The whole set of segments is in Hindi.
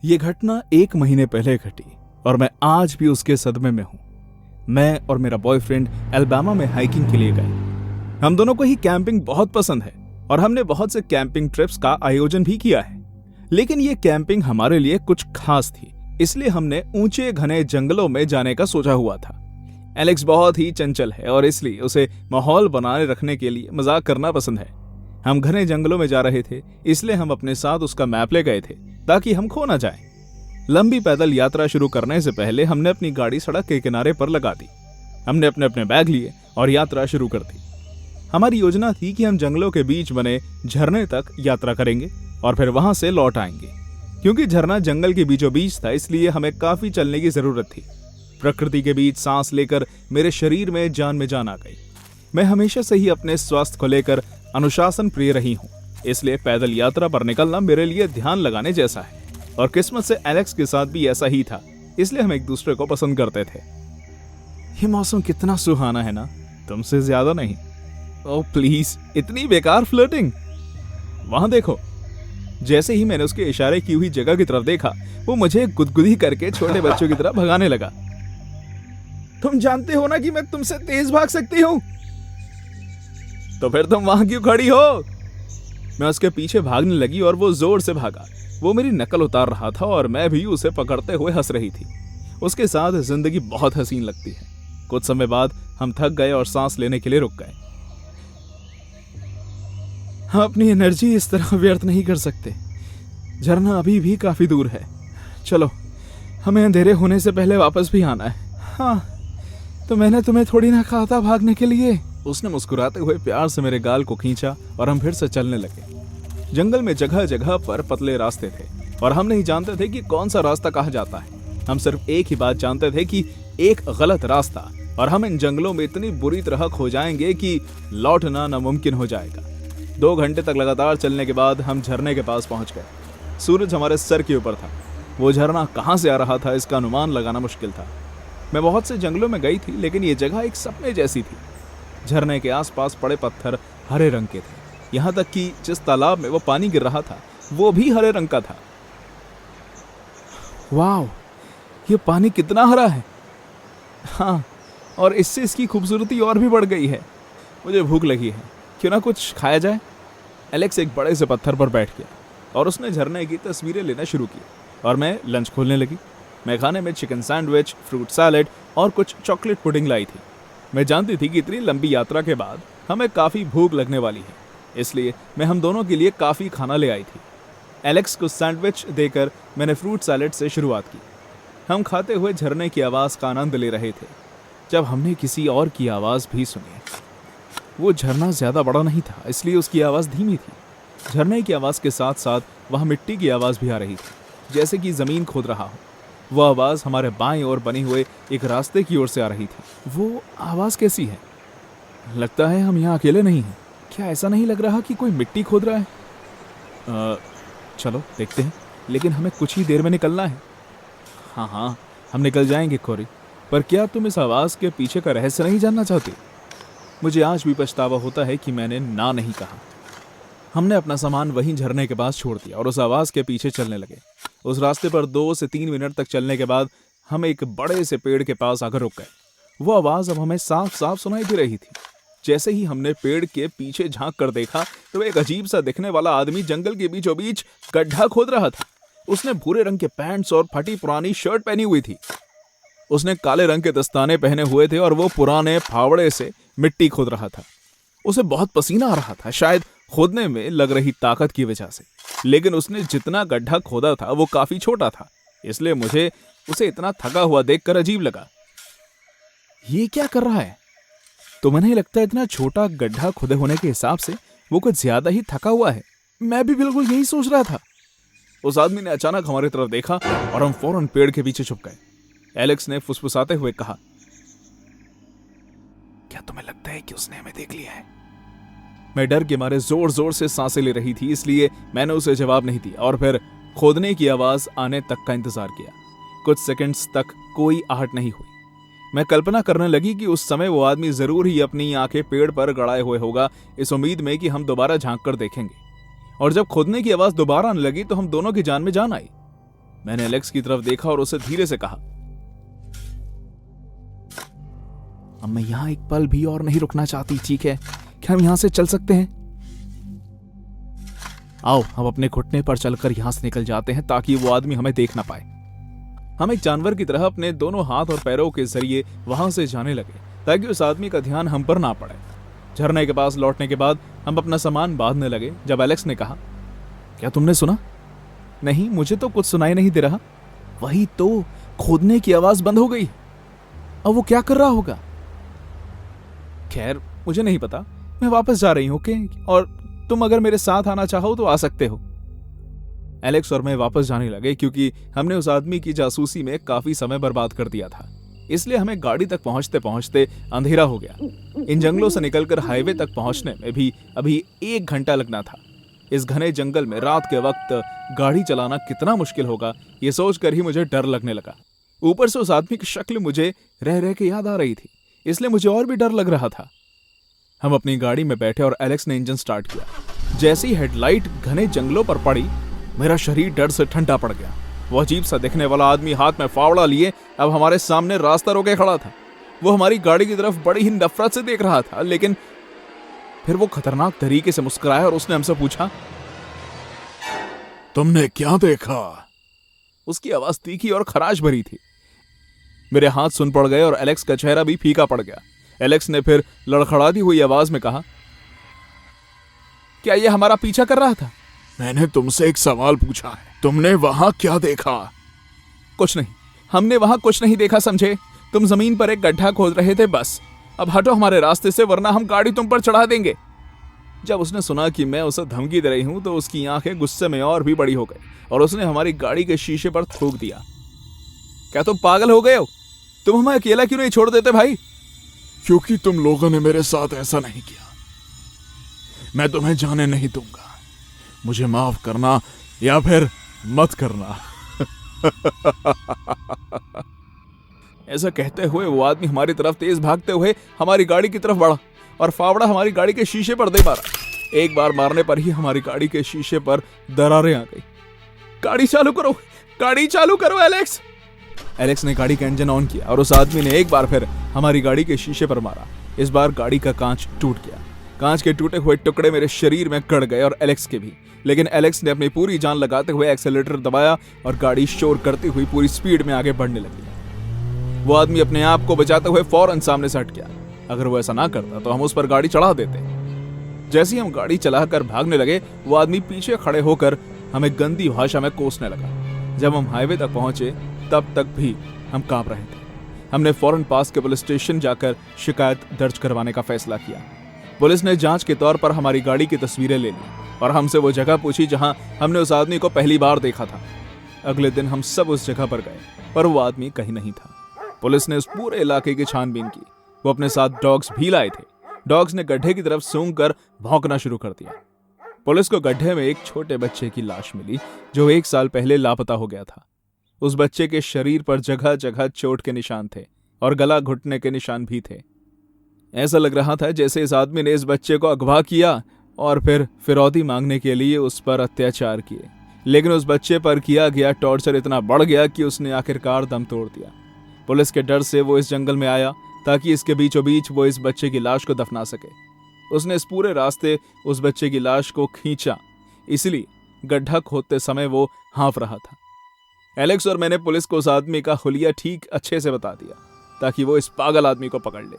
ये घटना 1 महीने पहले घटी और मैं आज भी उसके सदमे में हूं। मैं और मेरा बॉयफ्रेंड अल्बामा में हाइकिंग के लिए गए। हम दोनों को ही कैंपिंग बहुत पसंद है और हमने बहुत से कैंपिंग ट्रिप्स का आयोजन भी किया है, लेकिन ये कैंपिंग हमारे लिए कुछ खास थी, इसलिए हमने ऊंचे घने जंगलों में जाने का सोचा हुआ था। एलेक्स बहुत ही चंचल है और इसलिए उसे माहौल बनाए रखने के लिए मजाक करना पसंद है। हम घने जंगलों में जा रहे थे, इसलिए हम अपने साथ उसका मैप ले गए थे ताकि हम खो ना जाएं। लंबी पैदल यात्रा शुरू करने से पहले हमने अपनी गाड़ी सड़क के किनारे पर लगा दी। हमने अपने अपने बैग लिए और यात्रा शुरू कर दी। हमारी योजना थी कि हम जंगलों के बीच बने झरने तक यात्रा करेंगे और फिर वहां से लौट आएंगे। क्योंकि झरना जंगल के बीचों बीच था, इसलिए हमें काफी चलने की जरूरत थी। प्रकृति के बीच सांस लेकर मेरे शरीर में जान आ गई। मैं हमेशा से ही अपने स्वास्थ्य को लेकर अनुशासन प्रिय रही हूँ, इसलिए पैदल यात्रा पर निकलना मेरे लिए ध्यान लगाने जैसा है। और किस्मत से एलेक्स के साथ भी ऐसा ही था, इसलिए हम एक दूसरे को पसंद करते थे। ये मौसम कितना सुहाना है ना, तुमसे ज्यादा नहीं। ओह प्लीज, इतनी बेकार फ्लर्टिंग। वहां देखो। जैसे ही मैंने उसके इशारे की हुई जगह की तरफ देखा, वो मुझे गुदगुदी करके छोटे बच्चों की तरह भगाने लगा। तुम जानते हो ना कि मैं तुमसे तेज भाग सकती हूं, तो फिर तुम वहां क्यों खड़ी हो? मैं उसके पीछे भागने लगी और वो जोर से भागा। वो मेरी नकल उतार रहा था और मैं भी उसे पकड़ते हुए हंस रही थी। उसके साथ जिंदगी बहुत हसीन लगती है। कुछ समय बाद हम थक गए और सांस लेने के लिए रुक गए। हम अपनी एनर्जी इस तरह व्यर्थ नहीं कर सकते। झरना अभी भी काफी दूर है। चलो, हमें अंधेरे होने से पहले वापस भी आना है। हाँ, तो मैंने तुम्हें थोड़ी ना कहा था भागने के लिए। उसने मुस्कुराते हुए प्यार से मेरे गाल को खींचा और हम फिर से चलने लगे। जंगल में जगह जगह पर पतले रास्ते थे और हम नहीं जानते थे कि कौन सा रास्ता कहा जाता है। हम सिर्फ एक ही बात जानते थे कि एक गलत रास्ता और हम इन जंगलों में इतनी बुरी तरह खो जाएंगे कि लौटना नामुमकिन हो जाएगा। 2 घंटे तक लगातार चलने के बाद हम झरने के पास पहुंच गए। सूरज हमारे सर के ऊपर था। वो झरना कहाँ से आ रहा था, इसका अनुमान लगाना मुश्किल था। मैं बहुत से जंगलों में गई थी, लेकिन ये जगह एक सपने जैसी थी। झरने के आसपास पड़े पत्थर हरे रंग के थे, यहाँ तक कि जिस तालाब में वो पानी गिर रहा था वो भी हरे रंग का था। वाह, ये पानी कितना हरा है। हाँ, और इससे इसकी खूबसूरती और भी बढ़ गई है। मुझे भूख लगी है, क्यों ना कुछ खाया जाए। एलेक्स एक बड़े से पत्थर पर बैठ गया और उसने झरने की तस्वीरें लेना शुरू की और मैं लंच खोलने लगी। मैं खाने में चिकन सैंडविच, फ्रूट सैलेड और कुछ चॉकलेट पुडिंग लाई थी। मैं जानती थी कि इतनी लंबी यात्रा के बाद हमें काफ़ी भूख लगने वाली है, इसलिए मैं हम दोनों के लिए काफ़ी खाना ले आई थी। एलेक्स को सैंडविच देकर मैंने फ्रूट सैलेड से शुरुआत की। हम खाते हुए झरने की आवाज़ का आनंद ले रहे थे जब हमने किसी और की आवाज़ भी सुनी। वो झरना ज़्यादा बड़ा नहीं था, इसलिए उसकी आवाज़ धीमी थी। झरने की आवाज़ के साथ साथ वहाँ मिट्टी की आवाज़ भी आ रही थी, जैसे कि ज़मीन खोद रहा हो। वो आवाज़ हमारे बाएं ओर बने हुए एक रास्ते की ओर से आ रही थी। वो आवाज़ कैसी है? लगता है हम यहाँ अकेले नहीं हैं। क्या ऐसा नहीं लग रहा कि कोई मिट्टी खोद रहा है? चलो देखते हैं, लेकिन हमें कुछ ही देर में निकलना है। हाँ, हम निकल जाएंगे कोरी, पर क्या तुम इस आवाज़ के पीछे का रहस्य नहीं जानना चाहती? मुझे आज भी पछतावा होता है कि मैंने ना नहीं कहा। हमने अपना सामान वहीं झरने के पास छोड़ दिया और उस आवाज़ के पीछे चलने लगे। उस रास्ते पर 2 से 3 मिनट तक चलने के बाद हम एक बड़े से पेड़ के पास आकर रुक गए। वो आवाज़ अब हमें साफ साफ सुनाई दे रही थी। जैसे ही हमने पेड़ के पीछे झांक कर देखा तो एक अजीब सा दिखने वाला आदमी जंगल के बीचों बीच गड्ढा खोद रहा था। उसने भूरे रंग के पैंट्स और फटी पुरानी शर्ट पहनी हुई थी। उसने काले रंग के दस्ताने पहने हुए थे और वो पुराने फावड़े से मिट्टी खोद रहा था। उसे बहुत पसीना आ रहा था, शायद खोदने में लग रही ताकत की वजह से। लेकिन उसने जितना गड्ढा खोदा था वो काफी छोटा था, इसलिए मुझे उसे इतना थका हुआ देखकर अजीब लगा। ये क्या कर रहा है? तो नहीं लगता इतना छोटा गड्ढा खुदे होने के हिसाब से वो कुछ ज्यादा ही थका हुआ है। मैं भी बिल्कुल यही सोच रहा था। उस आदमी ने अचानक हमारी तरफ देखा और हम फौरन पेड़ के पीछे छुप गए। एलेक्स ने फुसफुसाते हुए कहा, क्या तुम्हें लगता है कि उसने हमें देख लिया है? मैं डर के मारे जोर जोर से सांसें ले रही थी, इसलिए मैंने उसे जवाब नहीं दिया और फिर खोदने की आवाज आने तक का इंतजार किया। कुछ सेकंड्स तक कोई आहट नहीं हुई। मैं कल्पना करने लगी कि उस समय वो आदमी जरूर ही अपनी आंखें पेड़ पर गड़ाए हुए होगा, इस उम्मीद में कि हम दोबारा झांक कर देखेंगे। और जब खोदने की आवाज दोबारा आने लगी तो हम दोनों की जान में जान आई। मैंने एलेक्स की तरफ देखा और उसे धीरे से कहा, अब मैं यहां एक पल भी और नहीं रुकना चाहती, ठीक है? क्या हम यहां से चल सकते हैं? आओ हम अपने घुटने पर चलकर यहां से निकल जाते हैं ताकि वो आदमी हमें देख ना पाए। हम एक जानवर की तरह अपने दोनों हाथ और पैरों के जरिए वहां से जाने लगे ताकि उस आदमी का ध्यान हम पर ना पड़े। झरने के पास लौटने के बाद हम अपना सामान बांधने लगे जब एलेक्स ने कहा, क्या तुमने सुना? नहीं, मुझे तो कुछ सुनाई नहीं दे रहा। वही तो, खोदने की आवाज बंद हो गई। अब वो क्या कर रहा होगा? खैर मुझे नहीं पता, मैं वापस जा रही हूं, ओके? और तुम अगर मेरे साथ आना चाहो तो आ सकते हो। एलेक्स और मैं वापस जाने लगे क्योंकि हमने उस आदमी की जासूसी में काफी समय बर्बाद कर दिया था, इसलिए हमें गाड़ी तक पहुंचते पहुंचते अंधेरा हो गया। इन जंगलों से निकलकर हाईवे तक पहुंचने में भी अभी 1 घंटा लगना था। इस घने जंगल में रात के वक्त गाड़ी चलाना कितना मुश्किल होगा, ये सोचकर ही मुझे डर लगने लगा। ऊपर से उस आदमी की शक्ल मुझे रह रह के याद आ रही थी, इसलिए मुझे और भी डर लग रहा था। हम अपनी गाड़ी में बैठे और एलेक्स ने इंजन स्टार्ट किया। जैसे ही हेडलाइट घने जंगलों पर पड़ी, मेरा शरीर डर से ठंडा पड़ गया। वो अजीब सा दिखने वाला आदमी हाथ में फावड़ा लिए अब हमारे सामने रास्ता रोके खड़ा था। वो हमारी गाड़ी की तरफ बड़ी ही नफरत से देख रहा था, लेकिन फिर वो खतरनाक तरीके से मुस्कुराया और उसने हमसे पूछा, तुमने क्या देखा? उसकी आवाज तीखी और खराश भरी थी। मेरे हाथ सुन पड़ गए और एलेक्स का चेहरा भी फीका पड़ गया। एलेक्स ने फिर लड़खड़ाती हुई आवाज में कहा, क्या ये हमारा पीछा कर रहा था? मैंने तुमसे एक सवाल पूछा है, तुमने वहां क्या देखा? कुछ नहीं, हमने वहां कुछ नहीं देखा, समझे? तुम जमीन पर एक गड्ढा खोद रहे थे, बस। अब हटो हमारे रास्ते से, वरना हम गाड़ी तुम पर चढ़ा देंगे। जब उसने सुना कि मैं उसे धमकी दे रही हूं तो उसकी आंखें गुस्से में और भी बड़ी हो गई और उसने हमारी गाड़ी के शीशे पर थूक दिया। क्या तुम पागल हो गए हो? तुम हमें अकेला क्यों नहीं छोड़ देते भाई? क्योंकि तुम लोगों ने मेरे साथ ऐसा नहीं किया। मैं तुम्हें जाने नहीं दूंगा। मुझे माफ करना या फिर मत करना। ऐसा कहते हुए वो आदमी हमारी तरफ तेज भागते हुए हमारी गाड़ी की तरफ बढ़ा और फावड़ा हमारी गाड़ी के शीशे पर दे मारा। एक बार मारने पर ही हमारी गाड़ी के शीशे पर दरारें आ गई। गाड़ी चालू करो, गाड़ी चालू करो एलेक्स। एलेक्स ने गाड़ी का इंजन ऑन किया और उस आदमी ने एक बार फिर हमारी गाड़ी के शीशे पर मारा। इस बार गाड़ी का कांच टूट गया। कांच के टूटे हुए टुकड़े मेरे शरीर में गड़ गए और एलेक्स के भी, लेकिन एलेक्स ने अपनी पूरी जान लगाते हुए एक्सेलेरेटर दबाया और गाड़ी शोर करती हुई पूरी स्पीड में आगे बढ़ने लगी। वो आदमी अपने आप को बचाते हुए फौरन सामने से हट गया। अगर वो ऐसा ना करता तो हम उस पर गाड़ी चढ़ा देते। जैसे ही हम गाड़ी चलाकर भागने लगे, वो आदमी पीछे खड़े होकर हमें गंदी भाषा में कोसने लगा। जब हम हाईवे तक पहुंचे तब तक भी हम कांप रहे थे। हमने फौरन पास के पुलिस स्टेशन जाकर शिकायत दर्ज करवाने का फैसला किया। पुलिस ने जांच के तौर पर हमारी गाड़ी की तस्वीरें ले ली और हमसे वो जगह पूछी जहां हमने उस आदमी को पहली बार देखा था। अगले दिन हम सब उस जगह पर गए, पर वो आदमी कहीं नहीं था। पुलिस ने उस पूरे इलाके की छानबीन की। वो अपने साथ डॉग्स भी लाए थे। डॉग्स ने गड्ढे की तरफ सूंघकर भौंकना शुरू कर दिया। पुलिस को गड्ढे में एक छोटे बच्चे की लाश मिली जो 1 साल पहले लापता हो गया था। उस बच्चे के शरीर पर जगह जगह चोट के निशान थे और गला घुटने के निशान भी थे। ऐसा लग रहा था जैसे इस आदमी ने इस बच्चे को अगवा किया और फिर फिरौती मांगने के लिए उस पर अत्याचार किए। लेकिन उस बच्चे पर किया गया टॉर्चर इतना बढ़ गया कि उसने आखिरकार दम तोड़ दिया। पुलिस के डर से वो इस जंगल में आया ताकि इसके बीचों बीच वो इस बच्चे की लाश को दफना सके। उसने इस पूरे रास्ते उस बच्चे की लाश को खींचा, इसलिए गड्ढा खोदते समय वो हाँफ रहा था। एलेक्स और मैंने पुलिस को उस आदमी का हुलिया ठीक अच्छे से बता दिया ताकि वो इस पागल आदमी को पकड़ ले।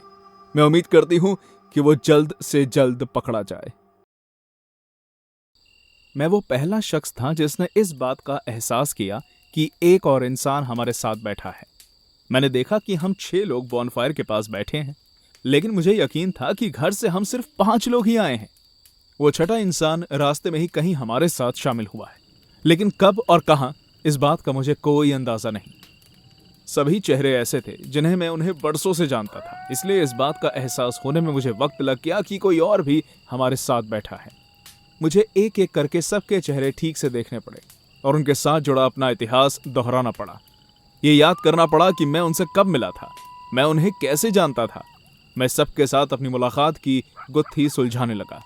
मैं उम्मीद करती हूं कि वो जल्द से जल्द पकड़ा जाए। मैं वो पहला शख्स था जिसने इस बात का एहसास किया कि एक और इंसान हमारे साथ बैठा है। मैंने देखा कि हम 6 लोग बॉनफायर के पास बैठे हैं, लेकिन मुझे यकीन था कि घर से हम सिर्फ 5 लोग ही आए हैं। वो छठा इंसान रास्ते में ही कहीं हमारे साथ शामिल हुआ है, लेकिन कब और कहां इस बात का मुझे कोई अंदाजा नहीं। सभी चेहरे ऐसे थे जिन्हें मैं उन्हें बरसों से जानता था, इसलिए इस बात का एहसास होने में मुझे वक्त लग गया कि कोई और भी हमारे साथ बैठा है। मुझे एक एक करके सबके चेहरे ठीक से देखने पड़े और उनके साथ जुड़ा अपना इतिहास दोहराना पड़ा। ये याद करना पड़ा कि मैं उनसे कब मिला था, मैं उन्हें कैसे जानता था। मैं सबके साथ अपनी मुलाकात की गुत्थी सुलझाने लगा।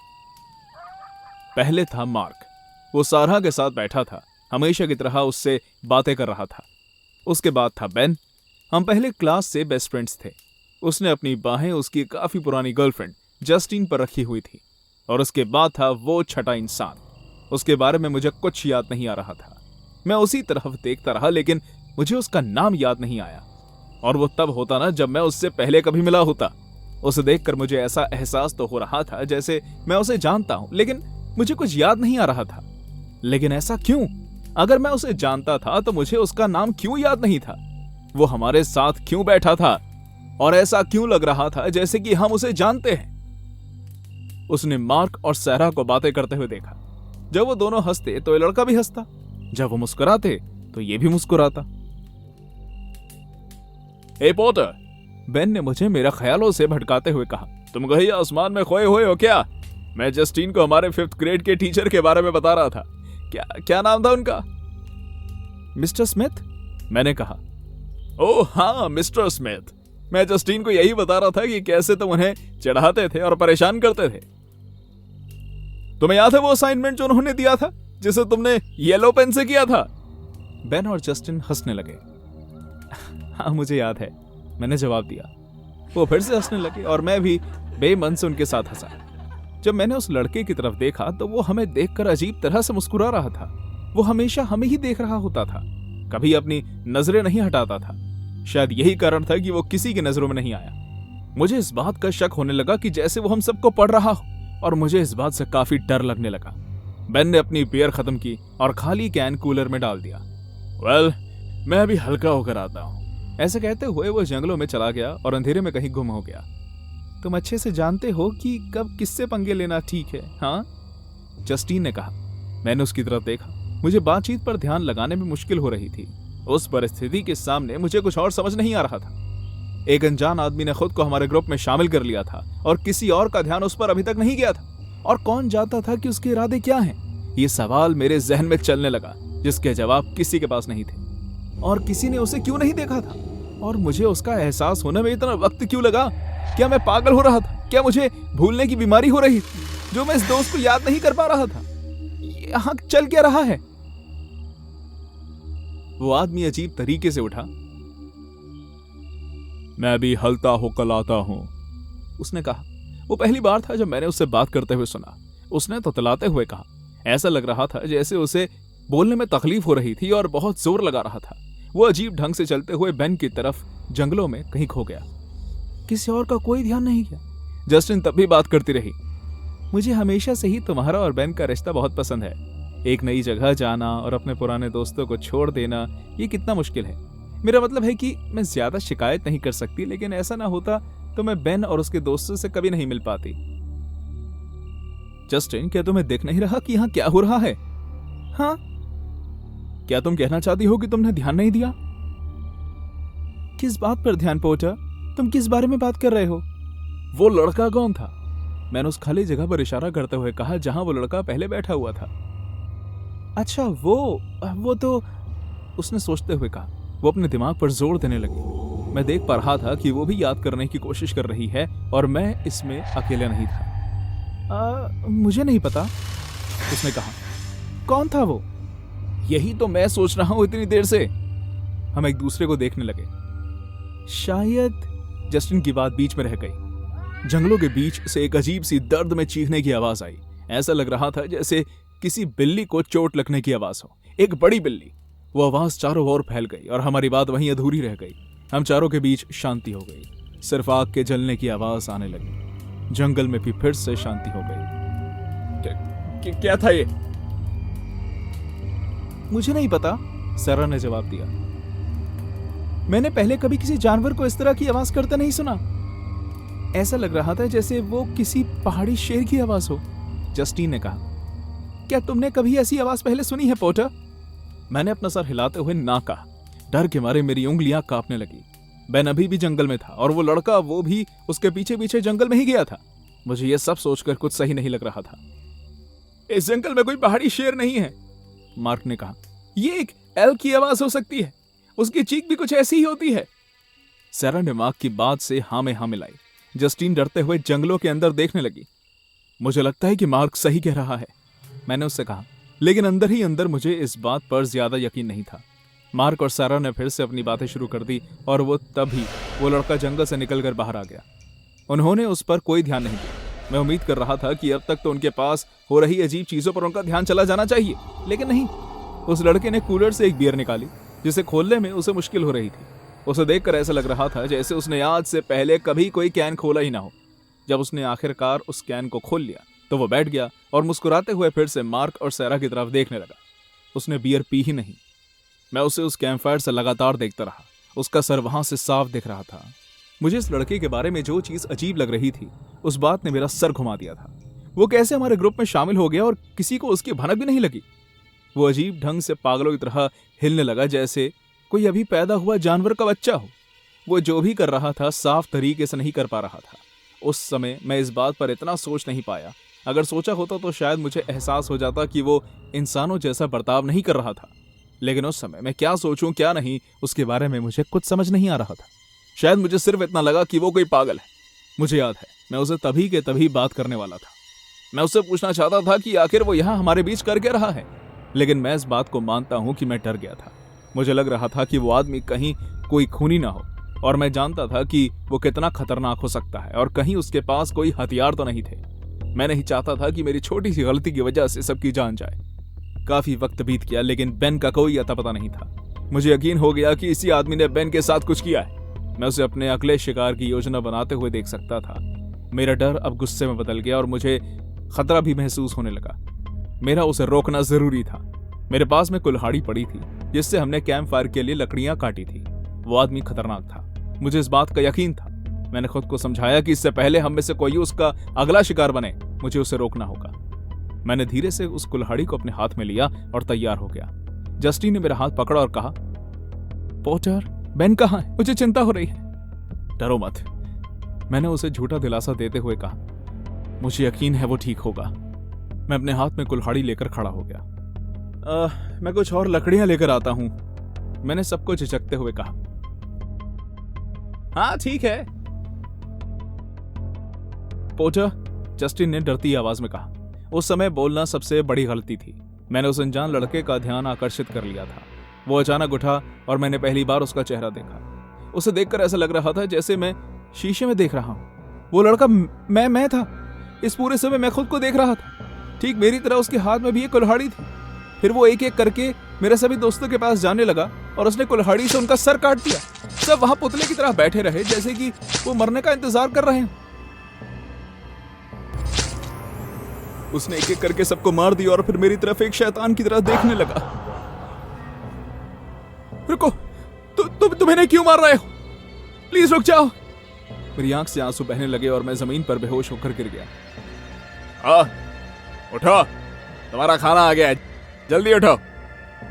पहले था मार्क। वो सारा के साथ बैठा था हमेशा की तरह उससे बातें कर रहा था। उसके बाद था बेन। हम पहले क्लास से बेस्ट फ्रेंड्स थे। उसने अपनी बाहें उसकी काफी पुरानी गर्लफ्रेंड जस्टिन पर रखी हुई थी। और उसके बाद था वो छठा इंसान। उसके बारे में मुझे कुछ याद नहीं आ रहा था। मैं उसी तरफ देखता रहा, लेकिन मुझे उसका नाम याद नहीं आया। और वो तब होता ना जब मैं उससे पहले कभी मिला होता। उसे देखकर मुझे ऐसा एहसास तो हो रहा था जैसे मैं उसे जानता हूं, लेकिन मुझे कुछ याद नहीं आ रहा था। लेकिन ऐसा क्यों? अगर मैं उसे जानता था तो मुझे उसका नाम क्यों याद नहीं था? वो हमारे साथ क्यों बैठा था? और ऐसा क्यों लग रहा था जैसे कि हम उसे जानते हैं? उसने मार्क और सैरा को बातें करते हुए देखा। जब वो दोनों हंसते तो ये लड़का भी हंसता, जब वो मुस्कुराते तो ये भी मुस्कुराता। ए पॉटर, बेन ने मुझे मेरा ख्यालों से भटकाते हुए कहा, तुम कहीं आसमान में खोए हुए हो क्या? मैं जस्टिन को हमारे 5th ग्रेड के टीचर के बारे में बता रहा था। क्या नाम था उनका? मिस्टर स्मिथ, मैंने कहा। ओह हाँ, मिस्टर स्मिथ। मैं जस्टिन को यही बता रहा था कि कैसे तुम उन्हें चढ़ाते थे और परेशान करते थे। तुम्हें याद है वो असाइनमेंट जो उन्होंने दिया था, जिसे तुमने येलो पेन से किया था? बेन और जस्टिन हंसने लगे। हाँ मुझे याद है, मैंने जवाब दिया। वो फिर से हंसने लगे और मैं भी बेमन से उनके साथ हंसा। जब मैंने उस लड़के की तरफ देखा तो वो हमें देखकर अजीब तरह से मुस्कुरा रहा था। वो हमेशा हमें ही देख रहा होता था, कभी अपनी नजरें नहीं हटाता था। शायद यही कारण था कि वो किसी की नजरों में नहीं आया। मुझे इस बात का शक होने लगा कि जैसे वो हम सबको पढ़ रहा हो, और मुझे इस बात से काफी डर लगने लगा। बेन ने अपनी बियर खत्म की और खाली कैन कूलर में डाल दिया। वेल, मैं अभी हल्का होकर आता हूं। ऐसे कहते हुए वो जंगलों में चला गया और अंधेरे में कहीं गुम हो गया। तुम अच्छे से जानते हो कि कब किससे पंगे लेना ठीक है, हाँ? जस्टिन ने कहा। मैंने उसकी तरफ देखा। मुझे बातचीत पर ध्यान लगाने में मुश्किल हो रही थी। उस परिस्थिति के सामने मुझे कुछ और समझ नहीं आ रहा था। एक अनजान आदमी ने खुद को हमारे ग्रुप में शामिल कर लिया था और किसी और का ध्यान उस पर अभी तक नहीं गया था। और कौन जानता था कि उसके इरादे क्या हैं? ये सवाल मेरे जहन में चलने लगा, जिसके जवाब किसी के पास नहीं थे। और किसी ने उसे क्यों नहीं देखा था? और मुझे उसका एहसास होने में इतना वक्त क्यों लगा? क्या मैं पागल हो रहा था? क्या मुझे भूलने की बीमारी हो रही थी, जो मैं इस दोस्त को याद नहीं कर पा रहा था? यहाँ चल क्या रहा है? वो आदमी अजीब तरीके से उठा। मैं अभी हलता होकर आता हूं, उसने कहा। वो पहली बार था जब मैंने उससे बात करते हुए सुना। उसने ततलाते हुए कहा। ऐसा लग रहा था जैसे उसे बोलने में तकलीफ हो रही थी और बहुत जोर लगा रहा था। वो अजीब ढंग से चलते हुए बेन की तरफ जंगलों में कहीं खो गया। किसी और का कोई ध्यान नहीं किया। जस्टिन तब भी बात करती रही। मुझे हमेशा से ही तुम्हारा और बेन का रिश्ता बहुत पसंद है। एक नई जगह जाना और अपने पुराने दोस्तों को छोड़ देना, ये कितना मुश्किल है। मेरा मतलब है कि मैं ज्यादा शिकायत नहीं कर सकती, लेकिन ऐसा ना होता तो मैं बेन और उसके दोस्तों से कभी नहीं मिल पाती। जस्टिन, क्या तुम्हें देख नहीं रहा कि यहाँ क्या हो रहा है? हाँ? क्या तुम कहना चाहती हो कि तुमने ध्यान नहीं दिया? किस बात पर ध्यान पोर्टर? तुम किस बारे में बात कर रहे हो? वो लड़का कौन था? मैंने उस खाली जगह पर इशारा करते हुए कहा जहां वो लड़का पहले बैठा हुआ था। अच्छा वो तो, उसने सोचते हुए कहा। वो अपने दिमाग पर जोर देने लगी। मैं देख पा रहा था कि वो भी याद करने की कोशिश कर रही है और मैं इसमें अकेला नहीं था। मुझे नहीं पता, उसने कहा। कौन था वो? यही तो मैं सोच रहा हूं इतनी देर से। हम एक दूसरे को देखने लगे। शायद, जस्टिन की बात बीच में रह गई। जंगलों के बीच से एक अजीब सी दर्द में चीखने की आवाज आई। ऐसा लग रहा था जैसे किसी बिल्ली को चोट लगने की आवाज हो, एक बड़ी बिल्ली। वो आवाज चारों ओर फैल गई और हमारी बात वहीं अधूरी रह गई। हम चारों के बीच शांति हो गई। सिर्फ आग के जलने की आवाज आने लगी। जंगल में भी फिर से शांति हो गई। क्या था ये? मुझे नहीं पता, सैरा ने जवाब दिया। मैंने पहले कभी किसी जानवर को इस तरह की आवाज करते नहीं सुना। ऐसा लग रहा था जैसे वो किसी पहाड़ी शेर की आवाज हो। जस्टिन ने कहा। क्या तुमने कभी ऐसी आवाज पहले सुनी है पोर्टर? मैंने अपना सर हिलाते हुए ना कहा। डर के मारे मेरी उंगलियां कांपने लगी। बेन अभी भी जंगल में था और वो लड़का, वो भी उसके पीछे पीछे जंगल में ही गया था। मुझे यह सब सोचकर कुछ सही नहीं लग रहा था। इस जंगल में कोई पहाड़ी शेर नहीं है, मार्क ने कहा। ये एक एल्क की आवाज हो सकती है। उसकी चीख भी कुछ ऐसी ही होती है। सैरा ने मार्क की बात से हाँ में हाँ मिलाई। जस्टिन डरते हुए जंगलों के अंदर देखने लगी। मुझे लगता है कि मार्क सही कह रहा है, मैंने उससे कहा। लेकिन अंदर ही अंदर मुझे इस बात पर ज्यादा यकीन नहीं था। मार्क और सारा ने फिर से अपनी बातें शुरू कर दी और वो लड़का जंगल से निकलकर बाहर आ गया। उन्होंने उस पर कोई ध्यान नहीं दिया। मैं उम्मीद कर रहा था कि अब तक तो उनके पास हो रही अजीब चीजों पर उनका ध्यान चला जाना चाहिए, लेकिन नहीं। उस लड़के ने कूलर से एक बियर निकाली जिसे खोलने में उसे मुश्किल हो रही थी। उसे देखकर ऐसा लग रहा था जैसे उसने आज से पहले कभी कोई कैन खोला ही ना हो। जब उसने आखिरकार उस कैन को खोल लिया तो वो बैठ गया और मुस्कुराते हुए फिर से मार्क और सैरा की तरफ देखने लगा। उसने बियर पी ही नहीं। मैं उसे उस कैंपफायर से लगातार देखता रहा। उसका सर वहां से साफ दिख रहा था। मुझे इस लड़के के बारे में जो चीज अजीब लग रही थी उस बात ने मेरा सर घुमा दिया था। वो कैसे हमारे ग्रुप में शामिल हो गया और किसी को उसकी भनक भी नहीं लगी। वो अजीब ढंग से पागलों की तरह हिलने लगा जैसे कोई अभी पैदा हुआ जानवर का बच्चा हो। वो जो भी कर रहा था साफ तरीके से नहीं कर पा रहा था। उस समय मैं इस बात पर इतना सोच नहीं पाया। अगर सोचा होता तो शायद मुझे एहसास हो जाता कि वो इंसानों जैसा बर्ताव नहीं कर रहा था। लेकिन उस समय मैं क्या सोचूं क्या नहीं उसके बारे में मुझे कुछ समझ नहीं आ रहा था। शायद मुझे सिर्फ इतना लगा कि वो कोई पागल है। मुझे याद है मैं उसे तभी के तभी बात करने वाला था। मैं उससे पूछना चाहता था कि आखिर वो यहाँ हमारे बीच कर क्या रहा है, लेकिन मैं इस बात को मानता हूँ कि मैं डर गया था। मुझे लग रहा था कि वो आदमी कहीं कोई खूनी ना हो और मैं जानता था कि वो कितना खतरनाक हो सकता है और कहीं उसके पास कोई हथियार तो नहीं थे। मैं नहीं चाहता था कि मेरी छोटी सी गलती की वजह से सबकी जान जाए। काफी वक्त बीत गया लेकिन बेन का कोई अता पता नहीं था। मुझे यकीन हो गया कि इसी आदमी ने बेन के साथ कुछ किया है। मैं उसे अपने अगले शिकार की योजना बनाते हुए देख सकता था। मेरा डर अब गुस्से में बदल गया और मुझे खतरा भी महसूस होने लगा। मेरा उसे रोकना जरूरी था। मेरे पास में कुल्हाड़ी पड़ी थी जिससे हमने कैंप फायर के लिए लकड़ियां काटी थी। वो आदमी खतरनाक था, मुझे इस बात का यकीन था। मैंने खुद को समझाया कि इससे पहले हम में से कोई उसका अगला शिकार बने मुझे उसे रोकना होगा। मैंने धीरे से उस कुल्हाड़ी को अपने हाथ में लिया और तैयार हो गया। जस्टिन ने मेरा हाथ पकड़ा और कहा, पोटर, बेन कहाँ है? मुझे चिंता हो रही है। डरो मत, मैंने उसे झूठा दिलासा देते हुए कहा। मुझे यकीन है वो ठीक होगा। मैं अपने हाथ में कुल्हाड़ी लेकर खड़ा हो गया। मैं कुछ और लकड़ियां लेकर आता हूं, मैंने सबको झिझकते हुए कहा। हाँ ठीक है पोटर, जस्टिन ने डरती आवाज में कहा। उस समय बोलना सबसे बड़ी गलती थी। मैंने उस अनजान लड़के का ध्यान आकर्षित कर लिया था। वो अचानक उठा और मैंने पहली बार उसका चेहरा देखा। उसे देखकर ऐसा लग रहा था जैसे मैं शीशे में देख रहा हूं। वो लड़का मैं था। इस पूरे समय मैं खुद को देख रहा था। ठीक मेरी तरह उसके हाथ में भी एक कुल्हाड़ी थी। फिर वो एक एक करके मेरे सभी दोस्तों के पास जाने लगा और उसने कुल्हाड़ी से उनका सर काट दिया। सब वहां पुतले की तरह बैठे रहे जैसे कि वो मरने का इंतजार कर रहे हैं। उसने एक एक करके सबको मार दिया और फिर मेरी तरफ एक शैतान की तरह देखने लगा। रुको, तुम इन्हें क्यों मार रहे हो? प्लीज रुक जाओ। मेरी आंख से आंसू बहने लगे और मैं जमीन पर बेहोश होकर गिर गया। उठो, तुम्हारा खाना आ गया है, जल्दी उठो।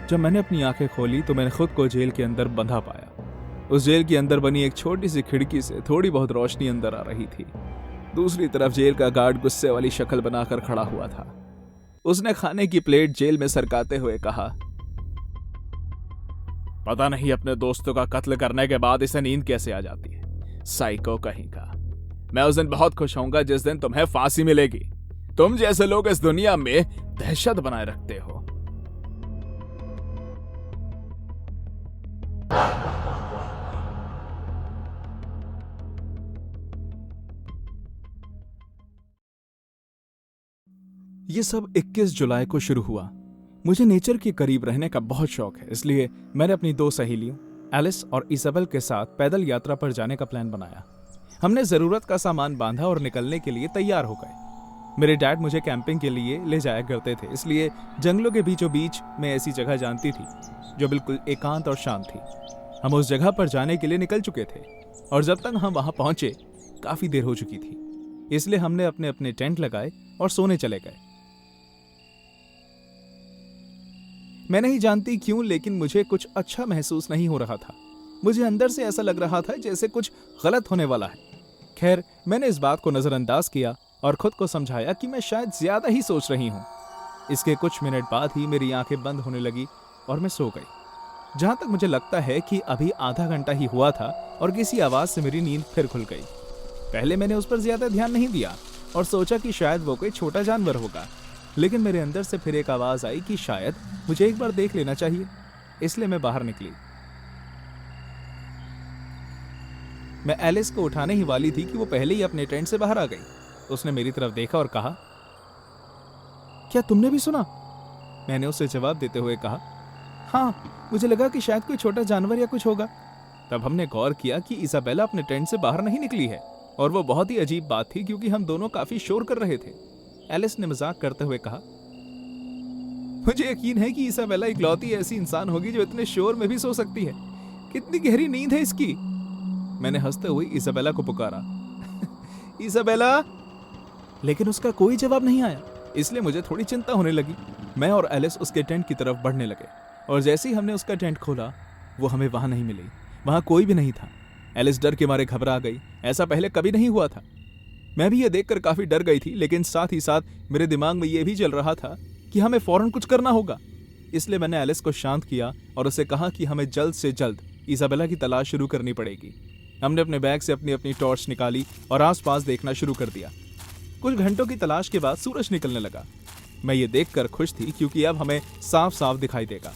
जब मैंने अपनी आंखें खोली तो मैंने खुद को जेल के अंदर बंधा पाया। उस जेल के अंदर बनी एक छोटी सी खिड़की से थोड़ी बहुत रोशनी अंदर आ रही थी। दूसरी तरफ जेल का गार्ड गुस्से वाली शक्ल बनाकर खड़ा हुआ था। उसने खाने की प्लेट जेल में सरकाते हुए कहा, पता नहीं अपने दोस्तों का कत्ल करने के बाद इसे नींद कैसे आ जाती है, साइको कहीं का। मैं उस दिन बहुत खुश होऊंगा जिस दिन तुम्हें फांसी मिलेगी। तुम जैसे लोग इस दुनिया में दहशत बनाए रखते हो। ये सब 21 जुलाई को शुरू हुआ। मुझे नेचर के करीब रहने का बहुत शौक है, इसलिए मैंने अपनी दो सहेलियों एलिस और इसाबेल के साथ पैदल यात्रा पर जाने का प्लान बनाया। हमने जरूरत का सामान बांधा और निकलने के लिए तैयार हो गए। मेरे डैड मुझे कैंपिंग के लिए ले जाया करते थे, इसलिए जंगलों के बीचों बीच में ऐसी जगह जानती थी जो बिल्कुल एकांत और शांत थी। हम उस जगह पर जाने के लिए निकल चुके थे और जब तक हम वहां पहुंचे काफी देर हो चुकी थी, इसलिए हमने अपने अपने टेंट लगाए और सोने चले गए। मैं नहीं जानती क्यों, लेकिन मुझे कुछ अच्छा महसूस नहीं हो रहा था। मुझे अंदर से ऐसा लग रहा था जैसे कुछ गलत होने वाला है। खैर, मैंने इस बात को नजरअंदाज किया और खुद को समझाया कि मैं शायद ज्यादा ही सोच रही हूं। इसके कुछ मिनट बाद ही मेरी आंखें बंद होने लगी और मैं सो गई। जहां तक मुझे लगता है कि अभी आधा घंटा ही हुआ था और किसी आवाज से मेरी नींद फिर खुल गई। पहले मैंने उस पर ज्यादा ध्यान नहीं दिया और सोचा कि शायद वो कोई छोटा जानवर होगा, लेकिन मेरे अंदर से फिर एक आवाज आई कि शायद मुझे एक बार देख लेना चाहिए, इसलिए मैं बाहर निकली। मैं एलिस को उठाने ही वाली थी कि वो पहले ही अपने टेंट से बाहर आ गई। उसने मेरी तरफ देखा और कहा, क्या तुमने भी सुना? मैंने उसे जवाब देते हुए कहा, हाँ, मुझे लगा कि शायद कोई छोटा जानवर या कुछ होगा। तब हमने गौर किया कि इसाबेला अपने टेंट से बाहर नहीं निकली है, और वो बहुत ही अजीब बात थी क्योंकि हम दोनों काफी शोर कर रहे थे। एलिस ने मजाक करते हुए कहा, मुझे यकीन है कि इसाबेला इकलौती ऐसी इंसान होगी जो इतने शोर में भी सो सकती है। कितनी गहरी नींद है इसकी। मैंने हंसते हुए इसाबेला को पुकारा, इसाबेला, लेकिन उसका कोई जवाब नहीं आया, इसलिए मुझे थोड़ी चिंता होने लगी। मैं और एलिस उसके टेंट की तरफ बढ़ने लगे, और जैसे ही हमने उसका टेंट खोला, वो हमें वहां नहीं मिली। वहां कोई भी नहीं था। एलिस डर के मारे घबरा गई। ऐसा पहले कभी नहीं हुआ था। मैं भी ये देखकर काफी डर गई थी, लेकिन साथ ही साथ मेरे दिमाग में ये भी चल रहा था कि हमें फौरन कुछ करना होगा। इसलिए मैंने एलिस को शांत किया और उसे कहा कि हमें जल्द से जल्द इसाबेला की तलाश शुरू करनी पड़ेगी। हमने अपने बैग से अपनी अपनी टॉर्च निकाली और आसपास देखना शुरू कर दिया। कुछ घंटों की तलाश के बाद सूरज निकलने लगा। मैं ये देखकर खुश थी क्योंकि अब हमें साफ साफ दिखाई देगा।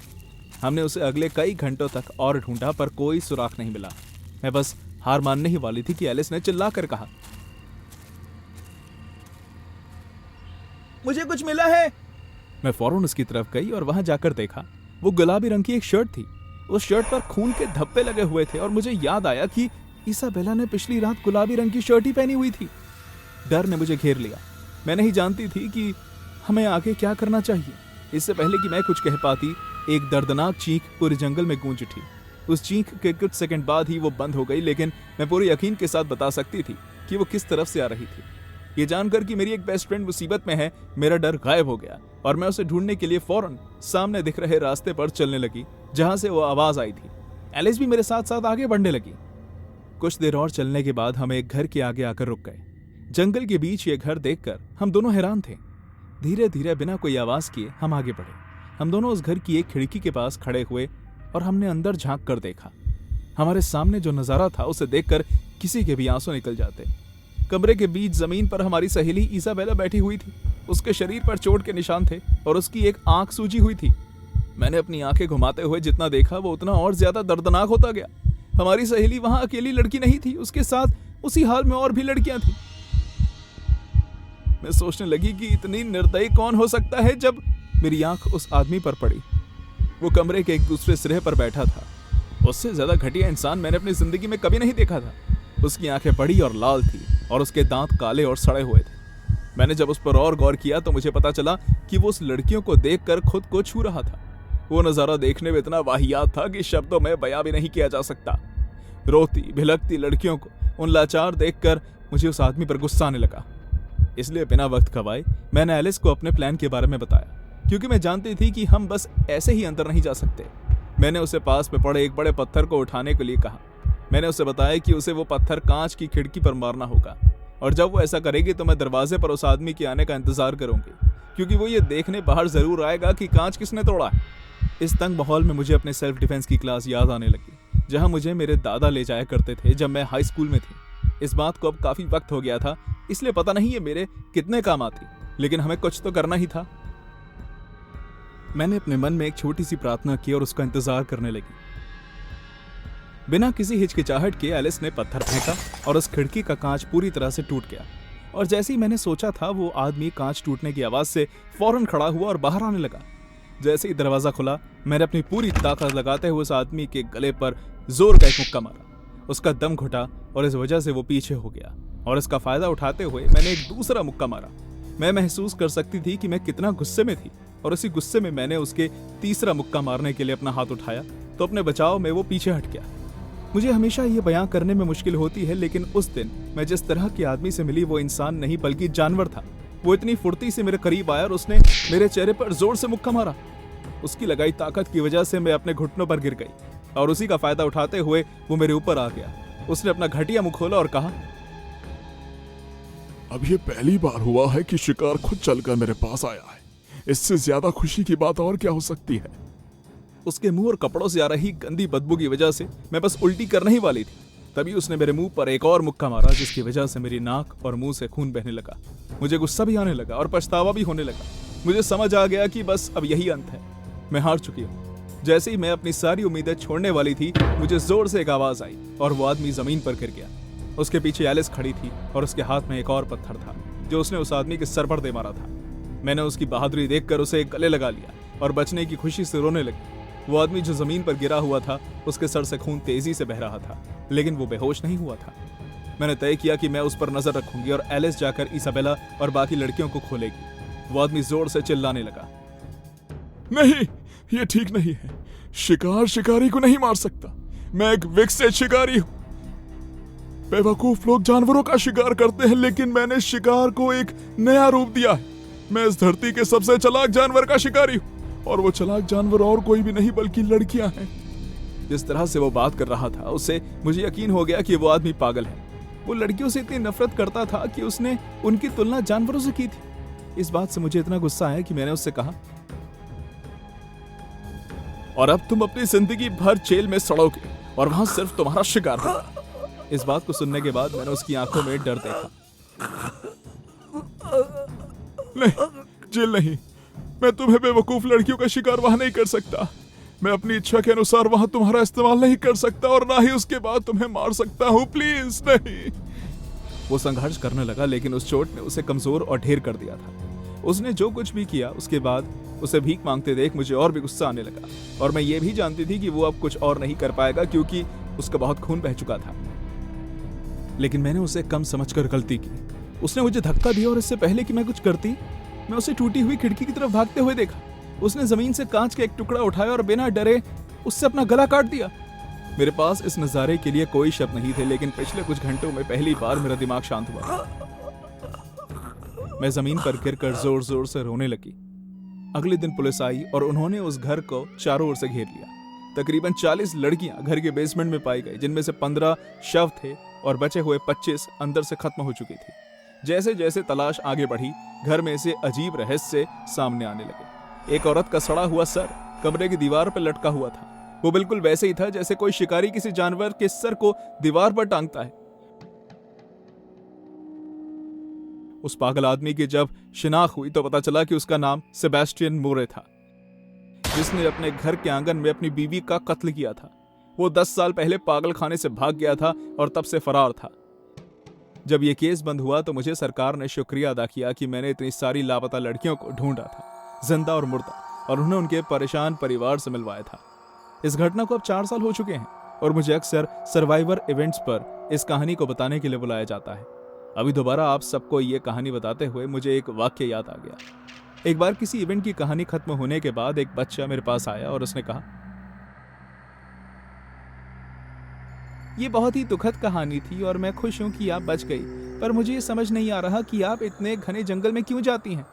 हमने उसे अगले कई घंटों तक और ढूंढा, पर कोई सुराग नहीं मिला। मैं बस हार मानने ही वाली थी कि एलिस ने चिल्लाकर कहा, मुझे कुछ मिला है। मैं फौरन उसकी तरफ गई और वहां जाकर देखा, वो गुलाबी रंग की एक शर्ट थी। उस शर्ट पर खून के धब्बे लगे हुए थे और मुझे याद आया कि इसाबेला ने पिछली रात गुलाबी रंग की शर्ट ही पहनी हुई थी। डर ने मुझे घेर लिया। मैं नहीं जानती थी कि हमें आगे क्या करना चाहिए। इससे पहले कि मैं कुछ कह पाती, एक दर्दनाक चीख पूरे जंगल में गूंज उठी। उस चीख के कुछ सेकंड बाद ही वो बंद हो गई, लेकिन मैं पूरे यकीन के साथ बता सकती थी कि वो किस तरफ से आ रही थी। ये जानकर कि मेरी एक बेस्ट फ्रेंड मुसीबत में है, मेरा डर गायब हो गया और मैं उसे ढूंढने के लिए फौरन सामने दिख रहे रास्ते पर चलने लगी जहां से वो आवाज आई थी। एलिस भी मेरे साथ साथ आगे बढ़ने लगी। कुछ देर और चलने के बाद हम एक घर के आगे आकर रुक गए। जंगल के बीच ये घर देखकर हम दोनों हैरान थे। धीरे धीरे बिना कोई आवाज किए हम आगे बढ़े। हम दोनों उस घर की एक खिड़की के पास खड़े हुए और हमने अंदर झांक कर देखा। हमारे सामने जो नजारा था उसे देखकर किसी के भी आंसू निकल जाते। कमरे के बीच जमीन पर हमारी सहेली इसाबेला बैठी हुई थी। उसके शरीर पर चोट के निशान थे और उसकी एक आंख सूजी हुई थी। मैंने अपनी आंखें घुमाते हुए जितना देखा वो उतना और ज्यादा दर्दनाक होता गया। हमारी सहेली वहां अकेली लड़की नहीं थी, उसके साथ उसी हाल में और भी लड़कियां थी। मैं सोचने लगी कि इतनी निर्दयी कौन हो सकता है जब मेरी आंख उस आदमी पर पड़ी। वो कमरे के एक दूसरे सिरे पर बैठा था। उससे ज्यादा घटिया इंसान मैंने अपनी जिंदगी में कभी नहीं देखा था। उसकी आंखें बड़ी और लाल थी और उसके दांत काले और सड़े हुए थे। मैंने जब उस पर और गौर किया तो मुझे पता चला कि वो उस लड़कियों को देखकर खुद को छू रहा था। वो नजारा देखने में इतना वाहियात था कि शब्दों में बयां भी नहीं किया जा सकता। रोती भिलकती लड़कियों को उन लाचार देखकर मुझे उस आदमी पर गुस्सा आने लगा। इसलिए बिना वक्त गवाए मैंने एलिस को अपने प्लान के बारे में बताया, क्योंकि मैं जानती थी कि हम बस ऐसे ही अंदर नहीं जा सकते। मैंने उसे पास में पड़े एक बड़े पत्थर को उठाने के लिए कहा। मैंने उसे बताया कि उसे वो पत्थर कांच की खिड़की पर मारना होगा, और जब वो ऐसा करेगी तो मैं दरवाजे पर उस आदमी के आने का इंतजार करूंगी, क्योंकि वो ये देखने बाहर जरूर आएगा कि कांच किसने तोड़ा है। इस तंग माहौल में मुझे अपने सेल्फ डिफेंस की क्लास याद आने लगी, जहां मुझे मेरे दादा ले जाया करते थे जब मैं हाई स्कूल में थी। इस बात को अब काफी वक्त हो गया था, इसलिए पता नहीं ये मेरे कितने काम आती, लेकिन हमें कुछ तो करना ही था। मैंने अपने मन में एक छोटी सी प्रार्थना की और उसका इंतजार करने लगी। बिना किसी हिचकिचाहट के एलिस ने पत्थर फेंका और उस खिड़की का कांच पूरी तरह से टूट गया। और जैसे ही मैंने सोचा था, वो आदमी कांच टूटने की आवाज से फौरन खड़ा हुआ और बाहर आने लगा। जैसे ही दरवाजा खुला, मैंने अपनी पूरी ताकत लगाते हुए उस आदमी के गले पर जोर का एक मुक्का मारा। उसका दम घुटा और इस वजह से वो पीछे हो गया, और इसका फायदा उठाते हुए मैंने एक दूसरा मुक्का मारा। मैं महसूस कर सकती थी कि मैं कितना गुस्से में थी, और उसी गुस्से में मैंने उसके तीसरा मुक्का मारने के लिए अपना हाथ उठाया तो अपने बचाव में वो पीछे हट गया। मुझे हमेशा ये बयां करने में मुश्किल होती है, लेकिन उस दिन मैं जिस तरह के आदमी से मिली वो इंसान नहीं बल्कि जानवर था। वो इतनी फुर्ती से मेरे करीब आया और उसने मेरे चेहरे पर जोर से मुक्का मारा। उसकी लगाई ताकत की वजह से मैं अपने घुटनों पर गिर गई, और उसी का फायदा उठाते हुए वो मेरे ऊपर आ गया। उसने अपना घटिया मुंह खोला और कहा, अब ये पहली बार हुआ है कि शिकार खुद चलकर मेरे पास आया है। इससे ज्यादा खुशी की बात और क्या हो सकती है। उसके मुंह और कपड़ों से आ रही गंदी बदबू की वजह से मैं बस उल्टी करने ही वाली थी। तभी उसने मेरे मुंह पर एक और मुक्का मारा, जिसकी वजह से मेरी नाक और मुंह से खून बहने लगा। मुझे गुस्सा भी आने लगा और पछतावा भी होने लगा। मुझे समझ आ गया कि बस अब यही अंत है, मैं हार चुकी हूँ। जैसे ही मैं अपनी सारी उम्मीदें छोड़ने वाली थी, मुझे जोर से एक आवाज आई और वो आदमी जमीन पर गिर गया। उसके पीछे एलिस खड़ी थी और उसके हाथ में एक और पत्थर था जो उसने उस आदमी के सर पर दे मारा था। मैंने उसकी बहादुरी देखकर उसे गले लगा लिया और बचने की खुशी से रोने लगी। वो आदमी जो जमीन पर गिरा हुआ था, उसके सर से खून तेजी से बह रहा था, लेकिन वो बेहोश नहीं हुआ था। मैंने तय किया कि मैं उस पर नजर रखूंगी और एलिस जाकर इसाबेला और बाकी लड़कियों को खोलेगी। वो आदमी जोर से चिल्लाने लगा, नहीं, ये ठीक नहीं है। शिकार शिकारी को नहीं मार सकता। मैं एक विकसित शिकारी हूं। बेवकूफ लोग जानवरों का शिकार करते हैं, लेकिन मैंने शिकार को एक नया रूप दिया है। मैं इस धरती के सबसे चालाक जानवर का शिकारी हूं, और वो चालाक जानवर और कोई भी नहीं बल्कि लड़कियां हैं। जिस तरह से वो बात कर रहा था, उससे मुझे यकीन हो गया कि वो आदमी पागल है। वो लड़कियों से इतनी नफरत करता था कि उसने उनकी तुलना जानवरों से की थी। इस बात से मुझे इतना गुस्सा आया कि मैंने उससे कहा, और अब तुम अपनी जिंदगी भर जेल में सड़ोगे और वहां सिर्फ तुम्हारा शिकार होगा। इस बात को सुनने के बाद मैंने उसकी आंखों में डर देखा। नहीं, जेल नहीं। मैं तुम्हें बेवकूफ लड़कियों का शिकार वहां नहीं कर सकता। मैं अपनी इच्छा के अनुसार वहां तुम्हारा इस्तेमाल नहीं कर सकता, और ना ही उसके बाद तुम्हें मार सकता हूं। प्लीज नहीं। वो संघर्ष करने लगा, लेकिन उस चोट ने उसे कमजोर और ढेर कर दिया था। उसने जो कुछ भी किया, उसके बाद उसे भीख मांगते देख मुझे और भी गुस्सा आने लगा, और मैं ये भी जानती थी कि वो अब कुछ और नहीं कर पाएगा क्योंकि उसका बहुत खून बह चुका था। लेकिन मैंने उसे कम समझकर गलती की। उसने मुझे धक्का दिया और इससे पहले कि मैं कुछ करती, मैं उसे टूटी हुई खिड़की की तरफ भागते हुए देखा। उसने जमीन से कांच का एक टुकड़ा उठाया और बिना डरे उससे अपना गला काट दिया। मेरे पास इस नजारे के लिए कोई शब्द नहीं थे, लेकिन पिछले कुछ घंटों में पहली बार मेरा दिमाग शांत हुआ। मैं जमीन पर गिरकर जोर जोर से रोने लगी। अगले दिन पुलिस आई और उन्होंने उस घर को चारों ओर से घेर लिया। तकरीबन 40 लड़कियां घर के बेसमेंट में पाई गई, जिनमें से 15 शव थे और बचे हुए 25 अंदर से खत्म हो चुकी थी। जैसे जैसे तलाश आगे बढ़ी, घर में से अजीब रहस्य सामने आने लगे। एक औरत का सड़ा हुआ सर कमरे की दीवार पर लटका हुआ था। वो बिल्कुल वैसे ही था जैसे कोई शिकारी किसी जानवर के सर को दीवार पर टांगता है। उस पागल आदमी की जब शिनाख्त हुई तो पता चला कि उसका नाम सेबेस्टियन मोरे था, जिसने अपने घर के आंगन में अपनी बीवी का कत्ल किया था। वो 10 साल पहले पागल खाने से भाग गया था और तब से फरार था। जब ये केस बंद हुआ तो मुझे सरकार ने शुक्रिया अदा किया कि मैंने इतनी सारी लापता लड़कियों को ढूंढा था, जिंदा और मुर्दा, और उन्हें उनके परेशान परिवार से मिलवाया था। इस घटना को अब 4 साल हो चुके हैं और मुझे अक्सर सर्वाइवर इवेंट्स पर इस कहानी को बताने के लिए बुलाया जाता है। अभी दोबारा आप सबको ये कहानी बताते हुए मुझे एक वाक्य याद आ गया। एक बार किसी इवेंट की कहानी खत्म होने के बाद एक बच्चा मेरे पास आया और उसने कहा, ये बहुत ही दुखद कहानी थी और मैं खुश हूं कि आप बच गई, पर मुझे ये समझ नहीं आ रहा कि आप इतने घने जंगल में क्यों जाती हैं।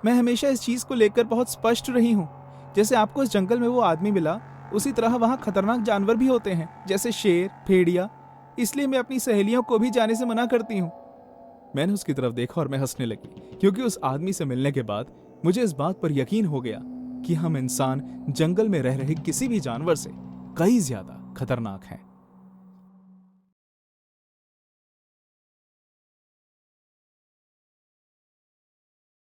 मैं हमेशा इस चीज को लेकर बहुत स्पष्ट रही हूँ। जैसे आपको इस जंगल में वो आदमी मिला, उसी तरह वहाँ खतरनाक जानवर भी होते हैं, जैसे शेर, भेड़िया। इसलिए मैं अपनी सहेलियों को भी जाने से मना करती हूँ। मैंने उसकी तरफ देखा और मैं हंसने लगी, क्योंकि उस आदमी से मिलने के बाद मुझे इस बात पर यकीन हो गया कि हम इंसान जंगल में रह रहे किसी भी जानवर से कई ज्यादा खतरनाक हैं।